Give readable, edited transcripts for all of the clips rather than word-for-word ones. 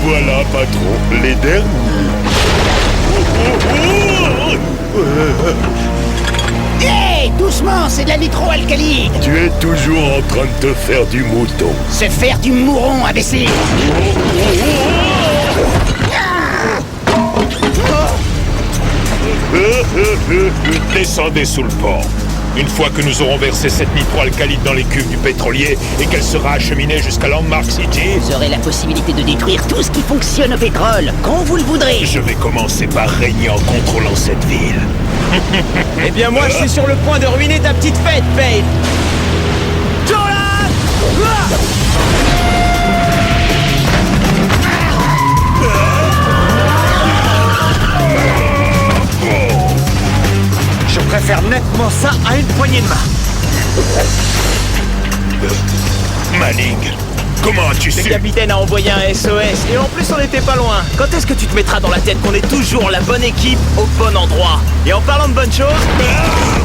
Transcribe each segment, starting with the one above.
voilà, patron, les derniers. Hé, doucement, c'est de la nitroalcaline. Tu es toujours en train de te faire du mouton. Se faire du mouron, imbécile. Descendez sous le pont. Une fois que nous aurons versé cette nitroalcaline dans les cuves du pétrolier et qu'elle sera acheminée jusqu'à Landmark City, Vous aurez la possibilité de détruire tout ce qui fonctionne au pétrole, quand vous le voudrez. je vais commencer par régner en contrôlant cette ville. Eh bien moi je suis sur le point de ruiner ta petite fête, Payne. Jolan! Je préfère nettement ça à une poignée de main. Manning, comment as-tu Le su? capitaine a envoyé un SOS et en plus on n'était pas loin. Quand est-ce que tu te mettras dans la tête qu'on est toujours la bonne équipe au bon endroit? Et en parlant de bonnes choses,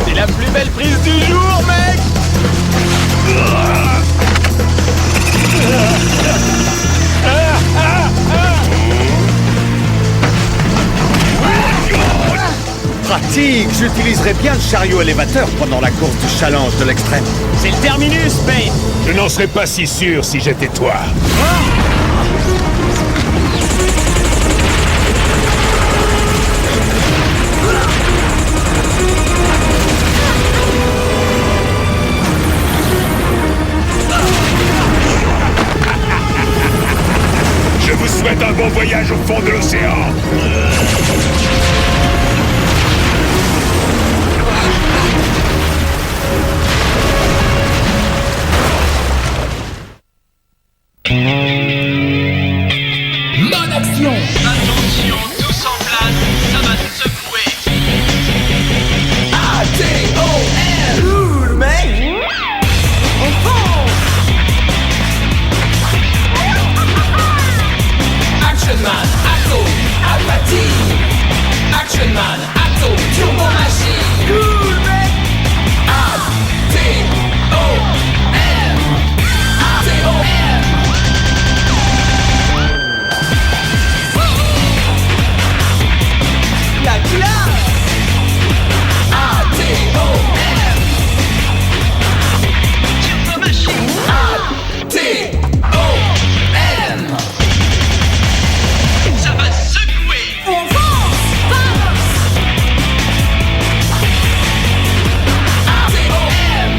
c'est la plus belle prise du jour, mec! Pratique, j'utiliserai bien le chariot élévateur pendant la course du challenge de l'extrême. C'est le terminus, Payne! Je n'en serais pas si sûr si j'étais toi. Je vous souhaite un bon voyage au fond de l'océan. Bonne action! Attention, tous en place, ça va se secouer. A-T-O-M! Cool, mec! Action Man, Atto, Apathie! Action Man, Atto, Turbo Machine! Cool, mec! A-T-O-M! A-T-O-M! La classe! A-T-O-M! Turbo Machine. A-T-O-M! Ça va secouer. A-T-O-M!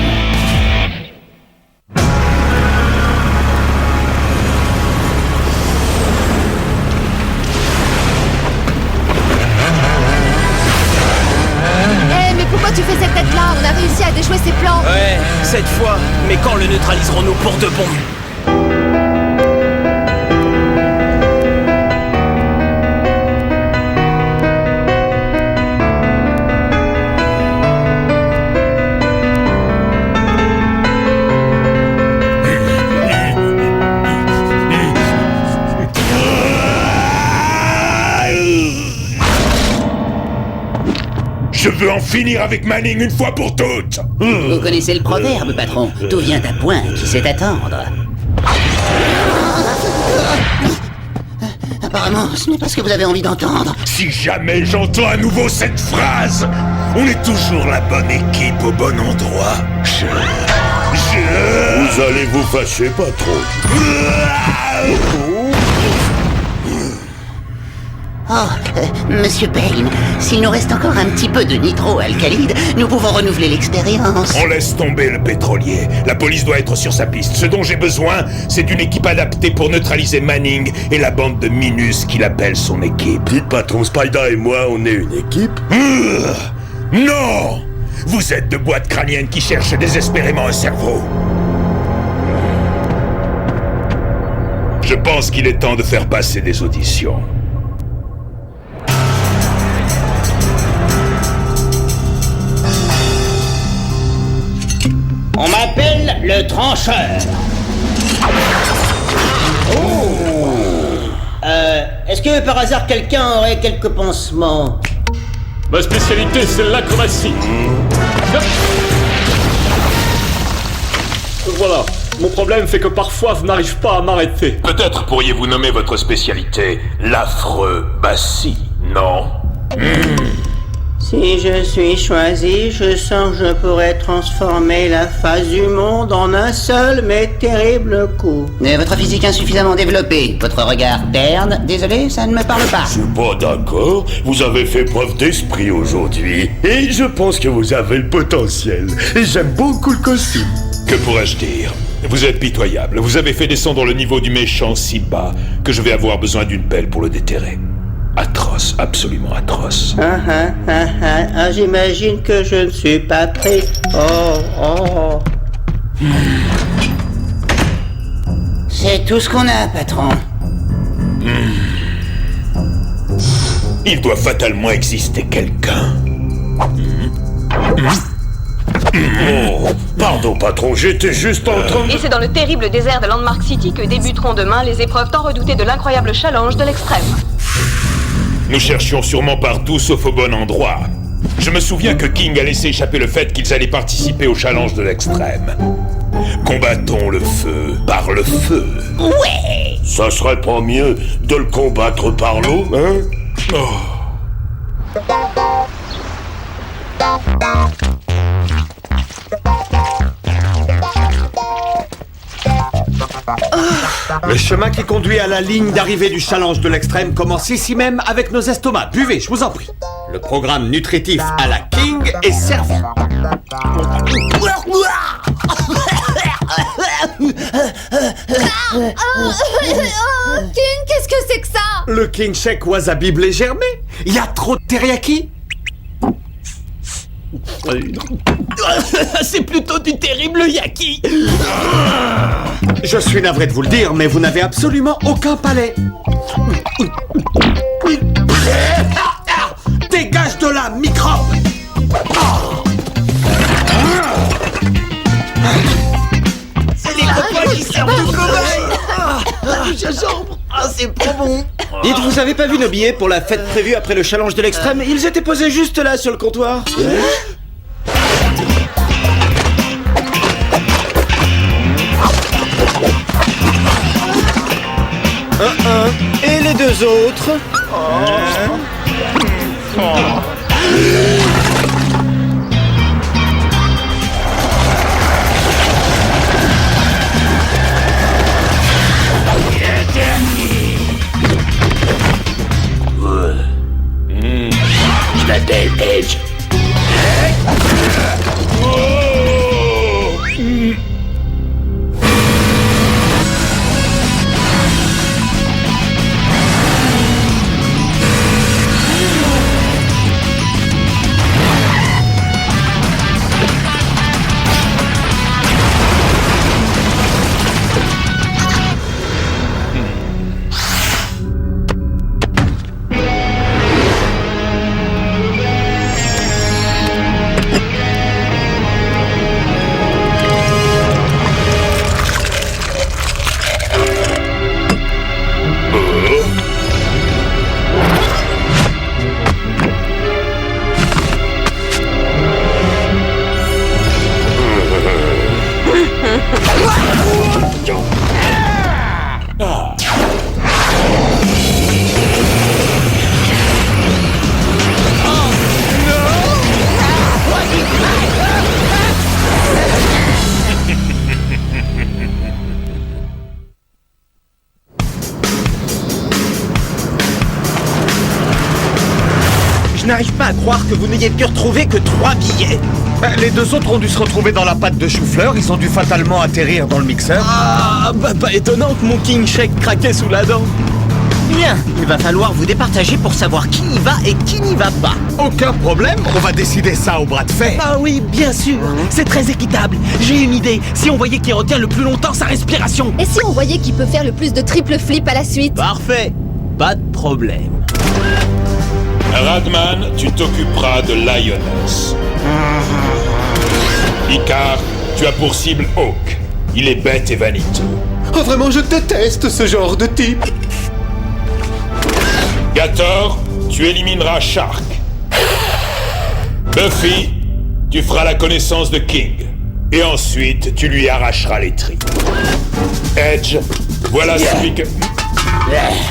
Eh, mais pourquoi tu fais cette tête-là? On a réussi à déjouer ses plans. Ouais, cette fois. Mais quand le neutraliserons-nous pour de bon? Je veux en finir avec Manning une fois pour toutes. Vous connaissez le proverbe, patron. Tout vient à point, qui sait attendre. Apparemment, ce n'est pas ce que vous avez envie d'entendre. Si jamais j'entends à nouveau cette phrase, on est toujours la bonne équipe au bon endroit. Vous allez vous fâcher, patron. Oh, Monsieur Payne, s'il nous reste encore un petit peu de nitroalcalide, nous pouvons renouveler l'expérience. On laisse tomber le pétrolier. La police doit être sur sa piste. Ce dont j'ai besoin, c'est d'une équipe adaptée pour neutraliser Manning et la bande de Minus qu'il appelle son équipe. Dites, patron, Spider et moi, on est une équipe. Non! Vous êtes de boîtes crâniennes qui cherchent désespérément un cerveau. Je pense qu'il est temps de faire passer des auditions. On m'appelle le trancheur. Est-ce que par hasard quelqu'un aurait quelques pansements? Ma spécialité, c'est l'acrobatie. Hop. Voilà, Mon problème fait que parfois je n'arrive pas à m'arrêter. Peut-être pourriez-vous nommer votre spécialité l'affreux Bassi, non? Si je suis choisi, je sens que je pourrais transformer la face du monde en un seul mais terrible coup. Mais votre physique insuffisamment développée, votre regard terne, désolé, ça ne me parle pas. Je suis pas d'accord. Vous avez fait preuve d'esprit aujourd'hui. Et je pense que vous avez le potentiel. Et j'aime beaucoup le costume. Que pourrais-je dire? Vous êtes pitoyable. Vous avez fait descendre le niveau du méchant si bas que je vais avoir besoin d'une pelle pour le déterrer. Atroce, absolument atroce. J'imagine que je ne suis pas prêt. Oh. C'est tout ce qu'on a, patron. Il doit fatalement exister quelqu'un. Oh, pardon, patron, j'étais juste en train de... Et c'est dans le terrible désert de Landmark City que débuteront demain les épreuves tant redoutées de l'incroyable challenge de l'extrême. Nous cherchions sûrement partout sauf au bon endroit. Je me souviens que King a laissé échapper le fait qu'ils allaient participer au challenge de l'extrême. Combattons le feu par le feu. Ouais! Ça serait pas mieux de le combattre par l'eau, hein? Le chemin qui conduit à la ligne d'arrivée du challenge de l'extrême commence ici même avec nos estomacs. Buvez, je vous en prie. Le programme nutritif à la King est servi. King, qu'est-ce que c'est que ça? Le King Shake Wasabi blé germé. Il y a trop de teriyaki. C'est plutôt du terrible yaki. Je suis navré de vous le dire, mais vous n'avez absolument aucun palais. Dégage de là, microbe. C'est les copains qui servent de cobaye. Gingembre. Ah, c'est pas bon. Dites, vous avez pas vu nos billets pour la fête prévue après le challenge de l'extrême? Ils étaient posés juste là sur le comptoir. Et les deux autres? Je m'appelle Edge. Je n'arrive pas à croire que vous n'ayez pu retrouver que 3 billets. Les deux autres ont dû se retrouver dans la pâte de chou-fleur. Ils ont dû fatalement atterrir dans le mixeur. Ah, bah pas étonnant que mon King Shake craquait sous la dent. Bien, il va falloir vous départager pour savoir qui y va et qui n'y va pas. Aucun problème, on va décider ça au bras de fer. Ah oui, bien sûr, c'est très équitable. J'ai une idée, si on voyait qui retient le plus longtemps sa respiration. Et si on voyait qui peut faire le plus de triple flip à la suite? Parfait, pas de problème. Radman, tu t'occuperas de Lioness. Icar, tu as pour cible Hawk. Il est bête et vaniteux. Oh, vraiment, je déteste ce genre de type. Gator, tu élimineras Shark. Buffy, tu feras la connaissance de King. Et ensuite, tu lui arracheras les tripes. Edge, voilà celui que...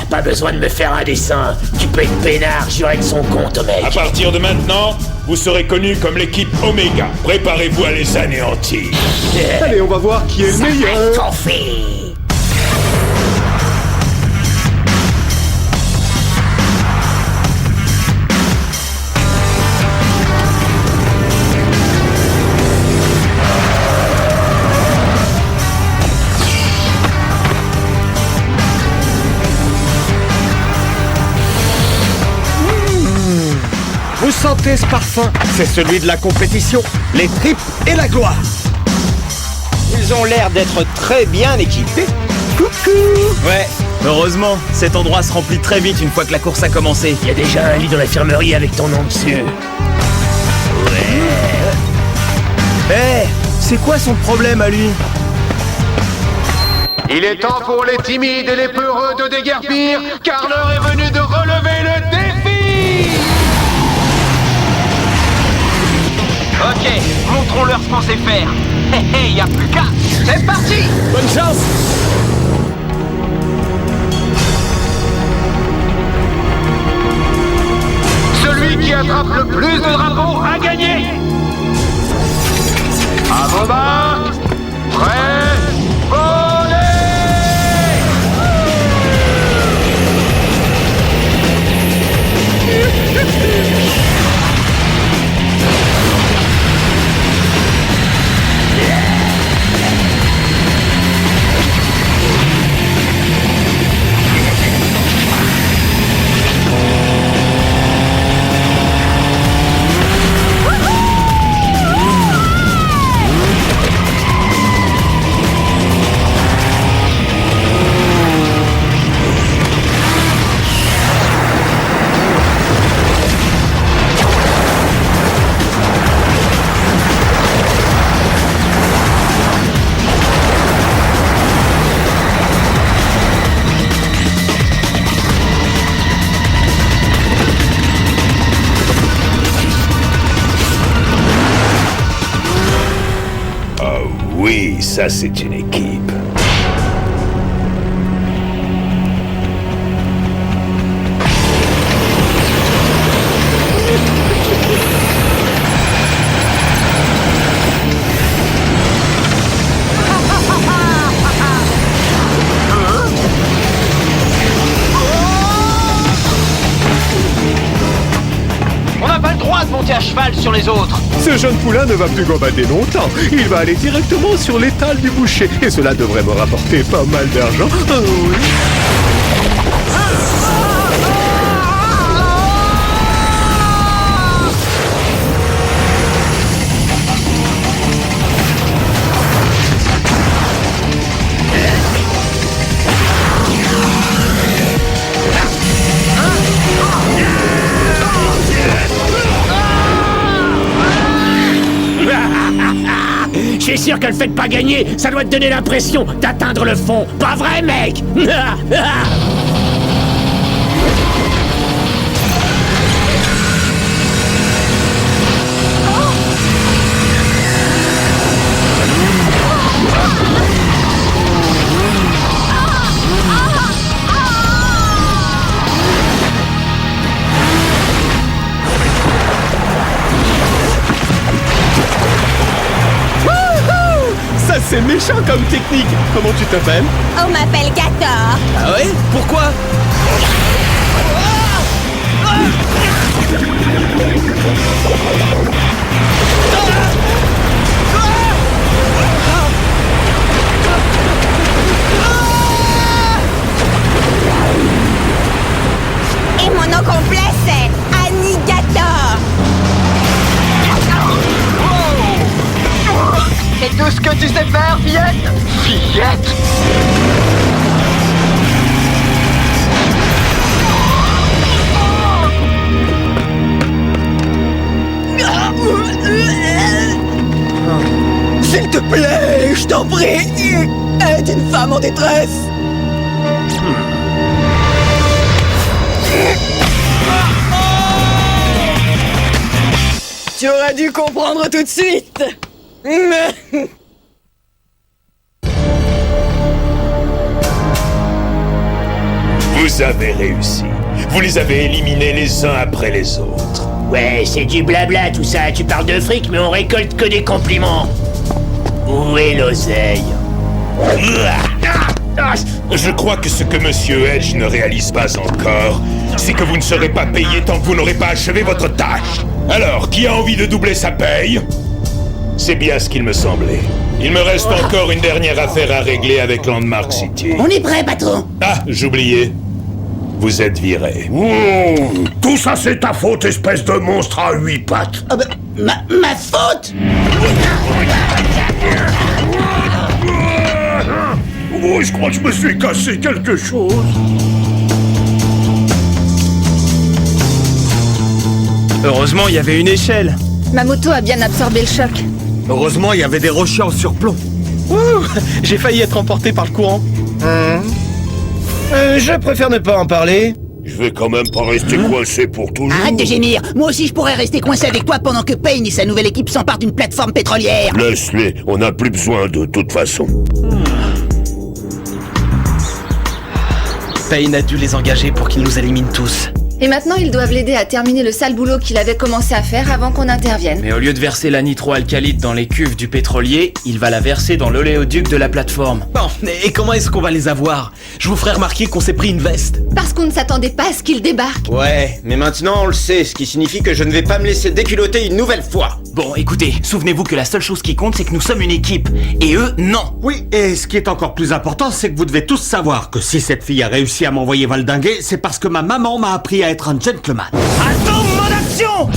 Pas besoin de me faire un dessin. Tu peux être peinard, je règle son compte, mec. À partir de maintenant, vous serez connus comme l'équipe Omega. Préparez-vous à les anéantir. Allez, on va voir qui est le meilleur. Qu'on fait. Vous sentez ce parfum? C'est celui de la compétition, les tripes et la gloire. Ils ont l'air d'être très bien équipés. Coucou! Ouais, heureusement, cet endroit se remplit très vite une fois que la course a commencé. Il y a déjà un lit dans l'infirmerie avec ton nom dessus. Eh, c'est quoi son problème à lui? Il est temps pour les timides et les peureux de déguerpir, car l'heure est venue de relever le défi! Ok, montrons-leur ce qu'on sait faire. Hé hé, y a plus qu'à. C'est parti! Bonne chance! Celui qui attrape le plus de drapeaux a gagné! À vos marques, prêts, volez! Oui, ça c'est une équipe. On n'a pas le droit de monter à cheval sur les autres. Ce jeune poulain ne va plus gambader longtemps. Il va aller directement sur l'étal du boucher. Et cela devrait me rapporter pas mal d'argent. Oh oui. Je suis sûr que le fait de pas gagner, ça doit te donner l'impression d'atteindre le fond. Pas vrai, mec? Ça c'est méchant comme technique. Comment tu t'appelles? On m'appelle Gator. Ah ouais? Pourquoi? Et mon nom complet c'est Annigator. C'est tout ce que tu sais faire, fillette? Fillette? S'il te plaît, je t'en prie, aide une femme en détresse. Tu aurais dû comprendre tout de suite. Vous avez réussi. Vous les avez éliminés les uns après les autres. Ouais, c'est du blabla tout ça. Tu parles de fric, mais on récolte que des compliments. Où est l'oseille? Je crois que ce que Monsieur Edge ne réalise pas encore, c'est que vous ne serez pas payé tant que vous n'aurez pas achevé votre tâche. Alors, qui a envie de doubler sa paye? C'est bien ce qu'il me semblait. Il me reste encore une dernière affaire à régler avec Landmark City. On est prêt, patron. Ah, j'oubliais. Vous êtes viré. Tout ça c'est ta faute, espèce de monstre à 8 pattes. Ah bah, ma faute. Oh, je crois que je me suis cassé quelque chose. Heureusement, il y avait une échelle. Ma moto a bien absorbé le choc. Heureusement, il y avait des rochers en surplomb. Ouh, j'ai failli être emporté par le courant. Je préfère ne pas en parler. Je vais quand même pas rester coincé pour toujours. Arrête de gémir. Moi aussi, je pourrais rester coincé avec toi pendant que Payne et sa nouvelle équipe s'emparent d'une plateforme pétrolière. Laisse-les, on n'a plus besoin de toute façon. Payne a dû les engager pour qu'ils nous éliminent tous. Et maintenant, ils doivent l'aider à terminer le sale boulot qu'il avait commencé à faire avant qu'on intervienne. Mais au lieu de verser la nitroalcalite dans les cuves du pétrolier, il va la verser dans l'oléoduc de la plateforme. Bon, et comment est-ce qu'on va les avoir? Je vous ferai remarquer qu'on s'est pris une veste. Parce qu'on ne s'attendait pas à ce qu'ils débarquent. Ouais, mais maintenant on le sait, ce qui signifie que je ne vais pas me laisser déculotter une nouvelle fois. Bon, écoutez, souvenez-vous que la seule chose qui compte, c'est que nous sommes une équipe. Et eux, non. Oui, et ce qui est encore plus important, c'est que vous devez tous savoir que si cette fille a réussi à m'envoyer valdinguer, c'est parce que ma maman m'a appris à être un gentleman. Attends mon action!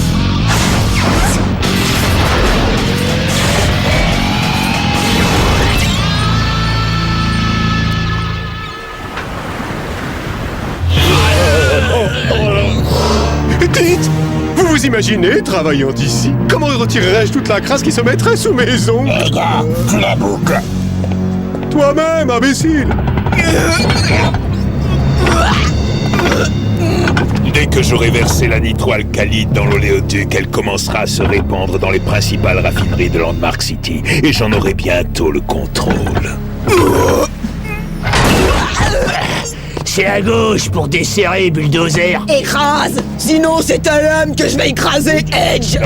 Dites, vous vous imaginez travaillant ici? Comment retirerais-je toute la crasse qui se mettrait sous mes ongles? Les gars, tu la boucles. Toi-même, imbécile! Dès que j'aurai versé la nitroalcalite dans l'oléoduc, elle commencera à se répandre dans les principales raffineries de Landmark City. Et j'en aurai bientôt le contrôle. C'est à gauche pour desserrer, bulldozer. Écrase! Sinon c'est ta lame que je vais écraser, Edge!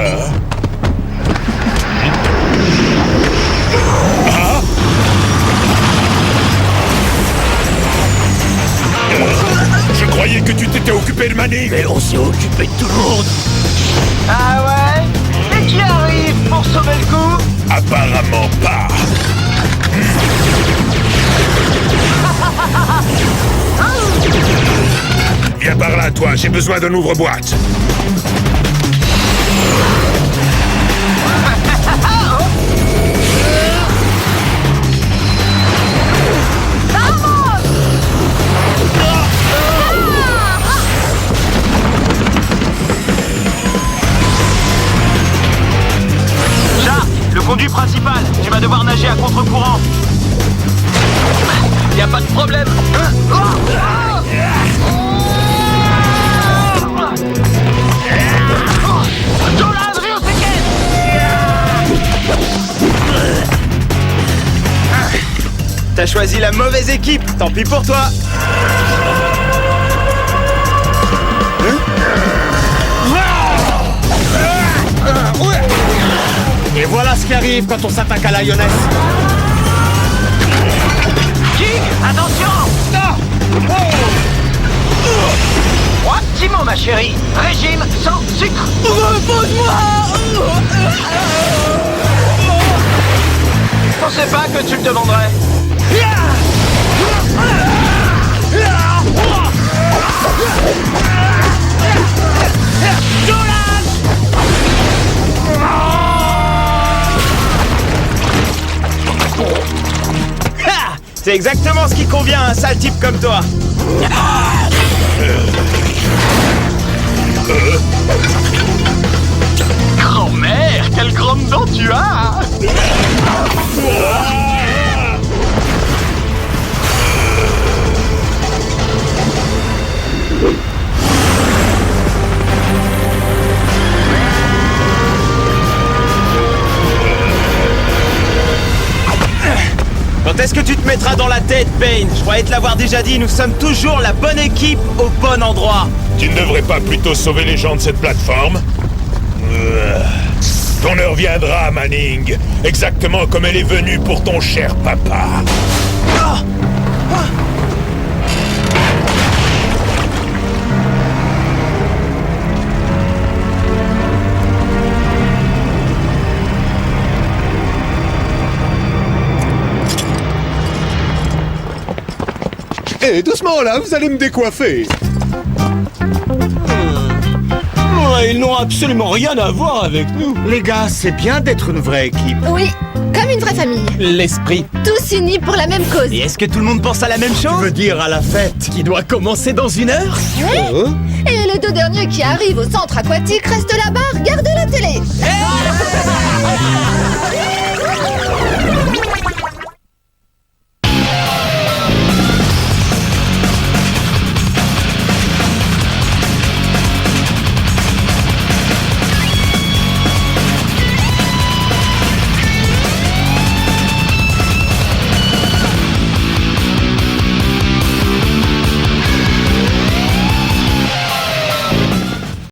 Je croyais que tu t'étais occupé de Manny. Mais on s'est occupé de tout le monde. Ah ouais? Et qui arrive pour sauver le coup? Apparemment pas. Viens par là, toi, j'ai besoin d'un ouvre-boîte. Shark, le conduit principal, tu vas devoir nager à contre-courant. Y a pas de problème. T'as choisi la mauvaise équipe, tant pis pour toi. Et voilà ce qui arrive quand on s'attaque à la Lioness. King, attention! Trois petits mots, ma chérie. Régime sans sucre. Repose-moi! Je pensais pas que tu le demanderais. C'est exactement ce qui convient à un sale type comme toi. Grand-mère, quelle grande dent tu as! mettras dans la tête, Bane. Je croyais te l'avoir déjà dit, nous sommes toujours la bonne équipe au bon endroit. Tu ne devrais pas plutôt sauver les gens de cette plateforme? Ton heure viendra, Manning. Exactement comme elle est venue pour ton cher papa. Eh, doucement là, vous allez me décoiffer. Ils n'ont absolument rien à voir avec nous. Les gars, c'est bien d'être une vraie équipe. Oui, comme une vraie famille. L'esprit. Tous unis pour la même cause. Et est-ce que tout le monde pense à la même chose? Tu veux dire à la fête? Qui doit commencer dans 1 heure? Ouais. Et les 2 derniers qui arrivent au centre aquatique restent là-bas, regardez la télé.